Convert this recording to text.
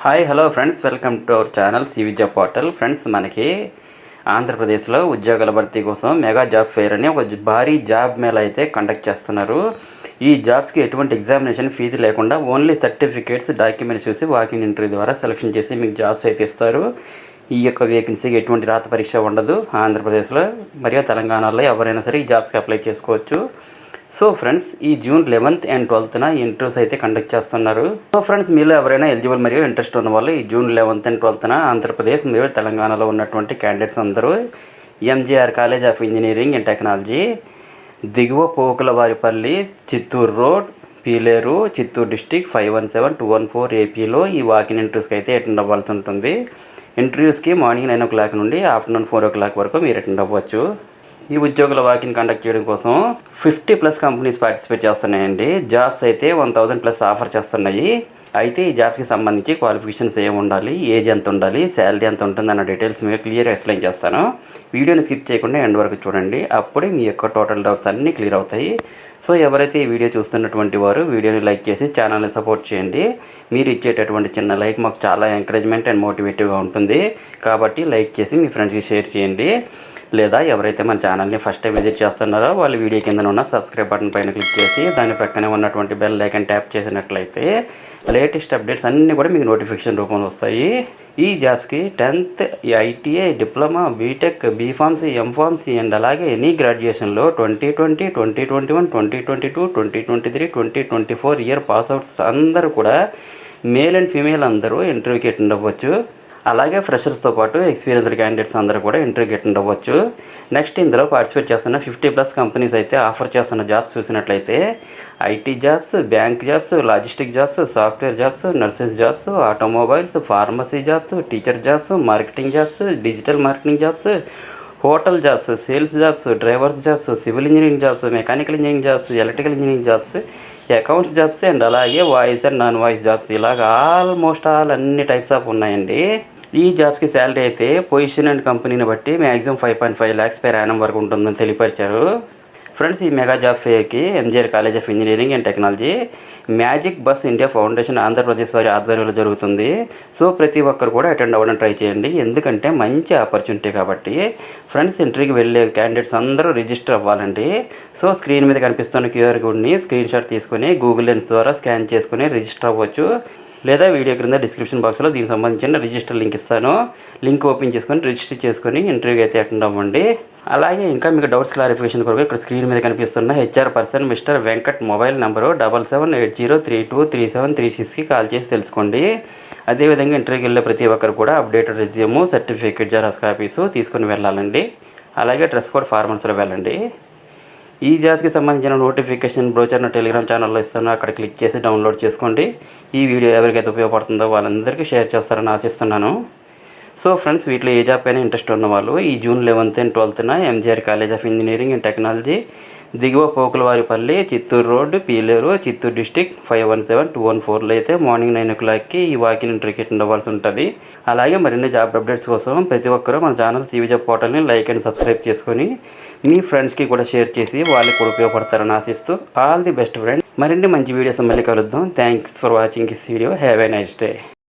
Hi hello friends, welcome to our channel సివిజా portal. Friends, మనకి ఆంధ్రప్రదేశ్లో ఉద్యోగాల భర్తీ కోసం మెగా జాబ్ ఫెయిర్ అని ఒక భారీ జాబ్ మేళా అయితే కండక్ట్ చేస్తున్నారు. ఈ జాబ్స్కి ఎటువంటి ఎగ్జామినేషన్ ఫీజు లేకుండా ఓన్లీ సర్టిఫికేట్స్, డాక్యుమెంట్స్ చూసి వాకింగ్ ఇంటర్వ్యూ ద్వారా సెలెక్షన్ చేసి మీకు జాబ్స్ అయితే ఇస్తారు. ఈ యొక్క వేకెన్సీకి ఎటువంటి రాత పరీక్ష ఉండదు. ఆంధ్రప్రదేశ్లో మరియు తెలంగాణలో ఎవరైనా సరే ఈ జాబ్స్కి అప్లై చేసుకోవచ్చు. సో ఫ్రెండ్స్, ఈ June 11th and 12th interviews అయితే కండక్ట్ చేస్తున్నారు. సో ఫ్రెండ్స్, మీలో ఎవరైనా ఎలిజిబుల్ మరియు ఇంట్రెస్ట్ ఉన్న వాళ్ళు ఈ June 11th and 12th Andhra Pradesh మరియు తెలంగాణలో ఉన్నటువంటి క్యాండిడేట్స్ అందరూ MGR college of engineering and technology, దిగువ పోకులవారిపల్లి, చిత్తూరు రోడ్, పీలేరు, చిత్తూరు డిస్టిక్ 517214 ఏపీలో ఈ వాకిన్ ఇంటర్వ్యూస్కి అయితే అటెండ్ అవ్వాల్సి ఉంటుంది. ఇంటర్వ్యూస్కి మార్నింగ్ 9 o'clock నుండి ఆఫ్టర్నూన్ 4 o'clock వరకు మీరు అటెండ్ అవ్వచ్చు. ఈ ఉద్యోగుల వాకిన్ కండక్ట్ చేయడం కోసం 50+ కంపెనీస్ పార్టిసిపేట్ చేస్తున్నాయండి. జాబ్స్ అయితే 1000+ ఆఫర్ చేస్తున్నాయి. అయితే ఈ జాబ్స్కి సంబంధించి క్వాలిఫికేషన్స్ ఏమి ఉండాలి, ఏజ్ ఎంత ఉండాలి, శాలరీ ఎంత ఉంటుంది అన్న డీటెయిల్స్ మీకు క్లియర్గా ఎక్స్ప్లెయిన్ చేస్తాను. వీడియోని స్కిప్ చేయకుండా ఎండ్ వరకు చూడండి. అప్పుడే మీ యొక్క టోటల్ డౌట్స్ అన్నీ క్లియర్ అవుతాయి. సో ఎవరైతే ఈ వీడియో చూస్తున్నటువంటి వారు వీడియోని లైక్ చేసి ఛానల్ని సపోర్ట్ చేయండి. మీరు ఇచ్చేటటువంటి చిన్న లైక్ మాకు చాలా ఎంకరేజ్మెంట్ అండ్ మోటివేటివ్గా ఉంటుంది. కాబట్టి లైక్ చేసి మీ ఫ్రెండ్స్కి షేర్ చేయండి. లేదా ఎవరైతే మన ఛానల్ని ఫస్ట్ టైం విజిట్ చేస్తున్నారో వాళ్ళు వీడియో కింద ఉన్న సబ్స్క్రైబ్ బటన్ పైన క్లిక్ చేసి దాని ప్రక్కనే ఉన్నటువంటి బెల్ ఐకాన్ ట్యాప్ చేసినట్లయితే లేటెస్ట్ అప్డేట్స్ అన్నీ కూడా మీకు నోటిఫికేషన్ రూపంలో వస్తాయి. ఈ జాబ్స్కి 10th, ITI, diploma, BTech, BPharmacy, MPharmacy and అలాగే ఎనీ గ్రాడ్యుయేషన్లో 2020, 2021, 2022, 2023, 2024 ఇయర్ పాస్అవుట్స్ అందరూ కూడా మేల్ అండ్ ఫీమేల్ అందరూ ఇంటర్వ్యూకి అటెండ్ అవ్వచ్చు. అలాగే ఫ్రెషర్స్తో పాటు ఎక్స్పీరియన్స్డ్ క్యాండిడేట్స్ అందరూ కూడా ఇంటర్వ్యూకి అటెండ్ అవ్వచ్చు. నెక్స్ట్ ఇందులో పార్టిసిపేట్ చేస్తున్న 50+ కంపెనీస్ అయితే ఆఫర్ చేస్తున్న జాబ్స్ చూసినట్లయితే IT jobs, bank jobs, logistic jobs, software jobs, nurses jobs, automobiles, pharmacy jobs, teacher jobs, marketing jobs, digital marketing jobs, hotel jobs, sales jobs, drivers jobs, civil engineering jobs, mechanical engineering jobs, electrical engineering jobs, accounts jobs and అలాగే voice and non voice jobs, ఇలాగ almost అన్ని types of ఉన్నాయండి. ఈ జాబ్స్కి salary అయితే position and కంపెనీని బట్టి maximum 5.5 lakhs per annum వరకు ఉంటుందని తెలియపరిచారు. ఫ్రెండ్స్, ఈ మెగా జాబ్ ఫేర్కి MGR college of engineering and technology, magic bus India foundation Andhra Pradesh వారి ఆధ్వర్యంలో జరుగుతుంది. సో ప్రతి ఒక్కరు కూడా అటెండ్ అవ్వడం ట్రై చేయండి, ఎందుకంటే మంచి ఆపర్చునిటీ కాబట్టి. ఫ్రెండ్స్, ఇంటర్వ్యూకి వెళ్ళే క్యాండిడేట్స్ అందరూ రిజిస్టర్ అవ్వాలండి. సో స్క్రీన్ మీద కనిపిస్తున్న క్యూఆర్ కోడ్ని స్క్రీన్ షాట్ తీసుకొని గూగుల్ లెన్స్ ద్వారా స్కాన్ చేసుకుని రిజిస్టర్ అవ్వచ్చు. లేదా వీడియో క్రింద డిస్క్రిప్షన్ బాక్స్లో దీనికి సంబంధించిన రిజిస్టర్ లింక్ ఇస్తాను. లింక్ ఓపెన్ చేసుకొని రిజిస్టర్ చేసుకొని ఇంటర్వ్యూకి అయితే అటెండ్ అవ్వండి. అలాగే ఇంకా మీకు డౌట్స్ క్లారిఫికేషన్ కొరకు ఇక్కడ స్క్రీన్ మీద కనిపిస్తున్న HR person mister Venkat mobile number 7780323736కి కాల్ చేసి తెలుసుకోండి. అదేవిధంగా ఇంటర్వ్యూకి వెళ్ళే ప్రతి ఒక్కరు కూడా updated resume, certificate, xerox copies తీసుకొని వెళ్ళాలండి. అలాగే డ్రెస్ కోడ్ ఫార్మల్స్లో వెళ్ళండి. ఈ జాబ్స్కి సంబంధించిన నోటిఫికేషన్ బ్రోచర్ను టెలిగ్రామ్ ఛానల్లో ఇస్తాను, అక్కడ క్లిక్ చేసి డౌన్లోడ్ చేసుకోండి. ఈ వీడియో ఎవరికైతే ఉపయోగపడుతుందో వాళ్ళందరికీ షేర్ చేస్తారని ఆశిస్తున్నాను. సో ఫ్రెండ్స్, వీటిలో ఏ జాబ్ పైన ఇంట్రెస్ట్ ఉన్న వాళ్ళు ఈ June 11th and 12th MGR college of engineering and technology, దిగువ పోకులవారిపల్లి, చిత్తూరు రోడ్డు, పీలేరు, చిత్తూరు డిస్టిక్ 517214లో అయితే మార్నింగ్ 9 o'clockకి ఈ వాకిన్ ఇంటర్వ్యూకి అటెండ్ అవ్వాల్సి ఉంటుంది. అలాగే మరిన్ని జాబ్ అప్డేట్స్ కోసం ప్రతి ఒక్కరూ మన ఛానల్ సివిజా పోర్టల్ని లైక్ అండ్ సబ్స్క్రైబ్ చేసుకొని మీ ఫ్రెండ్స్కి కూడా షేర్ చేసి వాళ్ళకి కూడా ఉపయోగపడతారని ఆశిస్తూ ఆల్ ది బెస్ట్ ఫ్రెండ్స్. మరిన్ని మంచి వీడియోస్ మళ్ళీ కలుద్దాం. Thanks for watching this video. Have a nice day.